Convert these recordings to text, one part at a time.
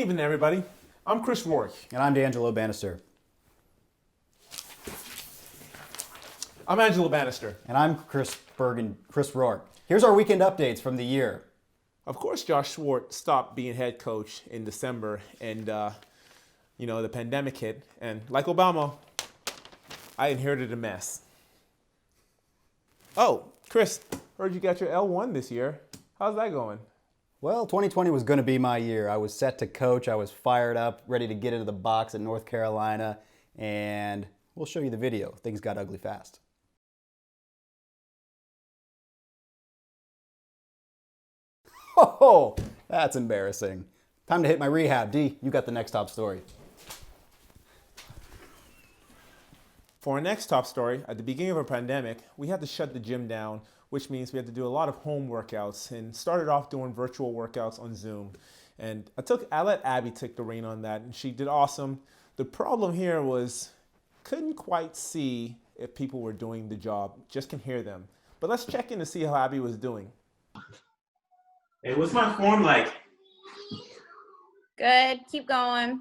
evening, everybody. I'm Chris Rourke. And I'm D'Angelo Bannister. I'm Angelo Bannister. And I'm Chris Rourke. Here's our weekend updates from the year. Of course, Josh Schwartz stopped being head coach in December, and the pandemic hit. And like Obama, I inherited a mess. Oh, Chris, heard you got your L1 this year. How's that going? Well, 2020 was going to be my year. I was set to coach. I was fired up, ready to get into the box at North Carolina, and we'll show you the video. Things got ugly fast. Oh, that's embarrassing. Time to hit my rehab. D, you got the next top story. For our next top story, at the beginning of a pandemic, we had to shut the gym down, which means we had to do a lot of home workouts, and started off doing virtual workouts on Zoom. And I let Abby take the reign on that, and she did awesome. The problem here was, couldn't quite see if people were doing the job, just can hear them. But let's check in to see how Abby was doing. Hey, what's my form like? Good, keep going.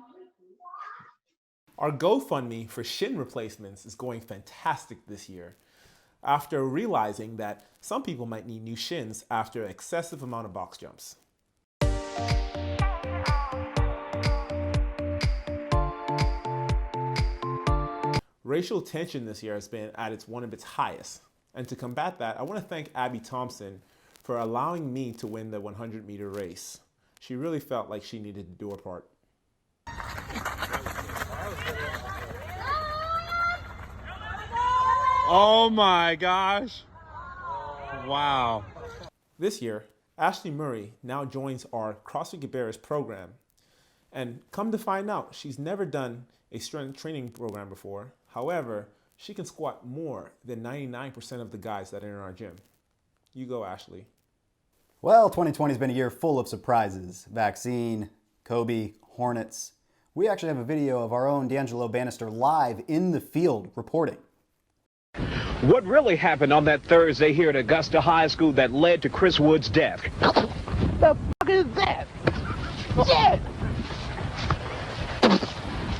Our GoFundMe for shin replacements is going fantastic this year, after realizing that some people might need new shins after an excessive amount of box jumps. Racial tension this year has been at one of its highest, and to combat that, I want to thank Abby Thompson for allowing me to win the 100-meter race. She really felt like she needed to do her part. Oh my gosh. Wow. This year, Ashley Murray now joins our CrossFit Cabarrus program. And come to find out, she's never done a strength training program before. However, she can squat more than 99% of the guys that are in our gym. You go, Ashley. Well, 2020 has been a year full of surprises. Vaccine, Kobe, Hornets. We actually have a video of our own D'Angelo Bannister live in the field reporting. What really happened on that Thursday here at Augusta High School that led to Chris Wood's death? The fuck is that? Shit!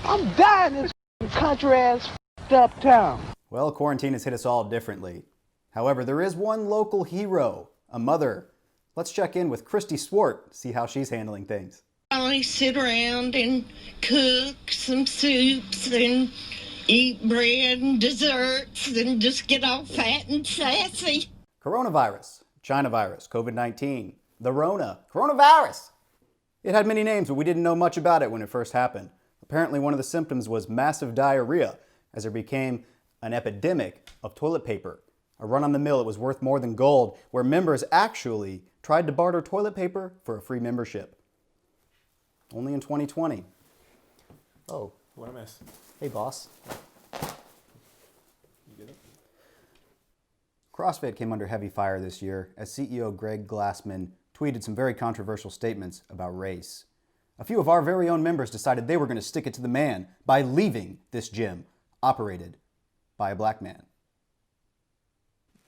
I'm dying in this country-ass up town. Well, quarantine has hit us all differently. However, there is one local hero, a mother. Let's check in with Christy Swart, see how she's handling things. I sit around and cook some soups and eat bread and desserts and just get all fat and sassy. Coronavirus, China virus, COVID-19, the coronavirus. It had many names, but we didn't know much about it when it first happened. Apparently, one of the symptoms was massive diarrhea, as there became an epidemic of toilet paper. A run on the mill, it was worth more than gold, where members actually tried to barter toilet paper for a free membership. Only in 2020. Oh, what a mess. Hey, boss. You get it? CrossFit came under heavy fire this year as CEO Greg Glassman tweeted some very controversial statements about race. A few of our very own members decided they were going to stick it to the man by leaving this gym, operated by a black man.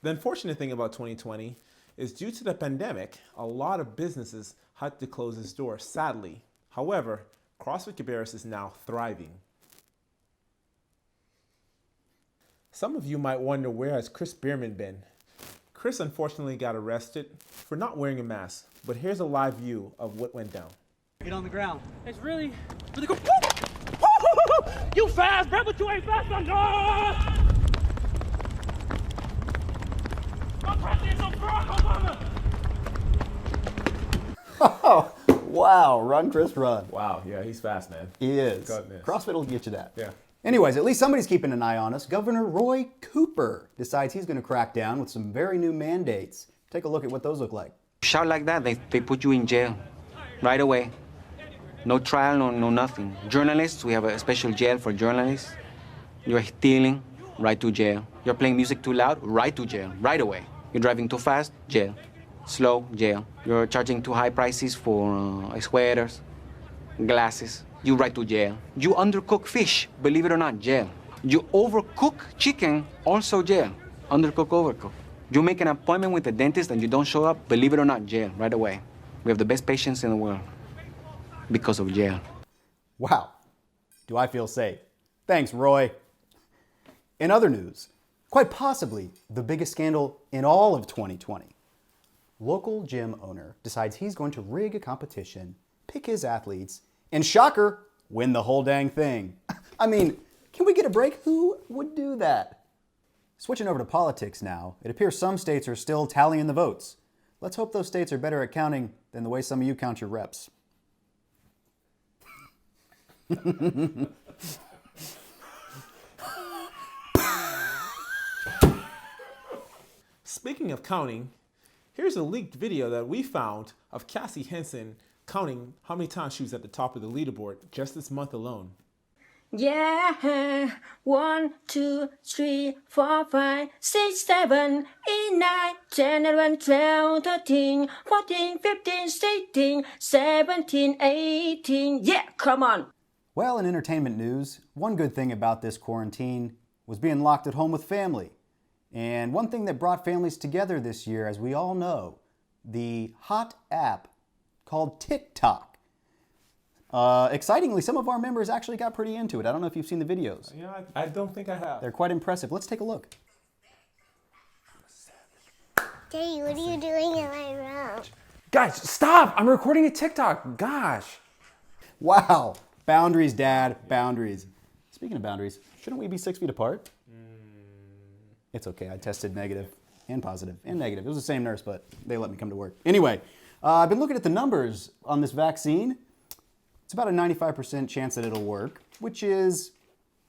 The unfortunate thing about 2020 is due to the pandemic, a lot of businesses had to close its doors, sadly. However, CrossFit Cabarrus is now thriving. Some of you might wonder, where has Chris Bierman been? Chris unfortunately got arrested for not wearing a mask, but here's a live view of what went down. Get on the ground. It's really good. Woo! You fast, bro, but you ain't fast enough! Oh, wow, run, Chris, run. Wow, yeah, he's fast, man. He is. Goodness. CrossFit will get you that. Yeah. Anyways, at least somebody's keeping an eye on us. Governor Roy Cooper decides he's going to crack down with some very new mandates. Take a look at what those look like. Shout like that, they put you in jail right away. No trial, no nothing. Journalists, we have a special jail for journalists. You're stealing, right to jail. You're playing music too loud, right to jail, right away. You're driving too fast, jail. Slow, jail. You're charging too high prices for sweaters, glasses, you right to jail. You undercook fish, believe it or not, jail. You overcook chicken, also jail. Undercook, overcook. You make an appointment with the dentist and you don't show up, believe it or not, jail, right away. We have the best patients in the world. because of jail. Wow, do I feel safe. Thanks, Roy. In other news, quite possibly the biggest scandal in all of 2020. Local gym owner decides he's going to rig a competition, pick his athletes, and shocker, win the whole dang thing. I mean, can we get a break? Who would do that? Switching over to politics now, it appears some states are still tallying the votes. Let's hope those states are better at counting than the way some of you count your reps. Speaking of counting, here's a leaked video that we found of Cassie Henson counting how many times she was at the top of the leaderboard just this month alone. Yeah, 1, 2, 3, 4, 5, 6, 7, 8, 9, 10, 11, 12, 13, 14, 15, 16, 17, 18. Yeah, come on. Well, in entertainment news, one good thing about this quarantine was being locked at home with family. And one thing that brought families together this year, as we all know, the hot app called TikTok. Excitingly, some of our members actually got pretty into it. I don't know if you've seen the videos. Yeah, I don't think I have. They're quite impressive. Let's take a look. Daddy, what are you doing in my room? Guys, stop! I'm recording a TikTok. Gosh. Wow. Boundaries, Dad. Boundaries. Speaking of boundaries, shouldn't we be 6 feet apart? It's okay. I tested negative and positive and negative. It was the same nurse, but they let me come to work. Anyway, I've been looking at the numbers on this vaccine. It's about a 95% chance that it'll work, which is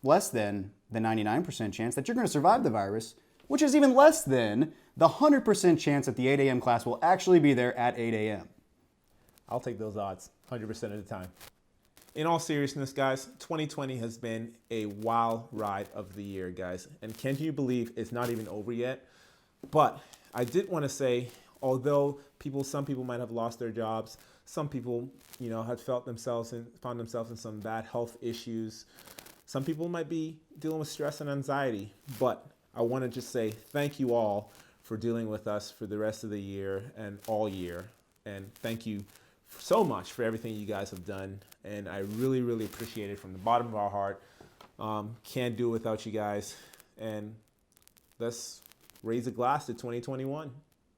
less than the 99% chance that you're going to survive the virus, which is even less than the 100% chance that the 8 a.m. class will actually be there at 8 a.m. I'll take those odds 100% of the time. In all seriousness, guys, 2020 has been a wild ride of the year, guys. And can you believe it's not even over yet? But I did want to say, although some people might have lost their jobs, some people, had found themselves in some bad health issues. Some people might be dealing with stress and anxiety. But I want to just say thank you all for dealing with us for the rest of the year and all year. And thank you so much for everything you guys have done. And I really, really appreciate it from the bottom of our heart. Can't do it without you guys. And let's raise a glass to 2021.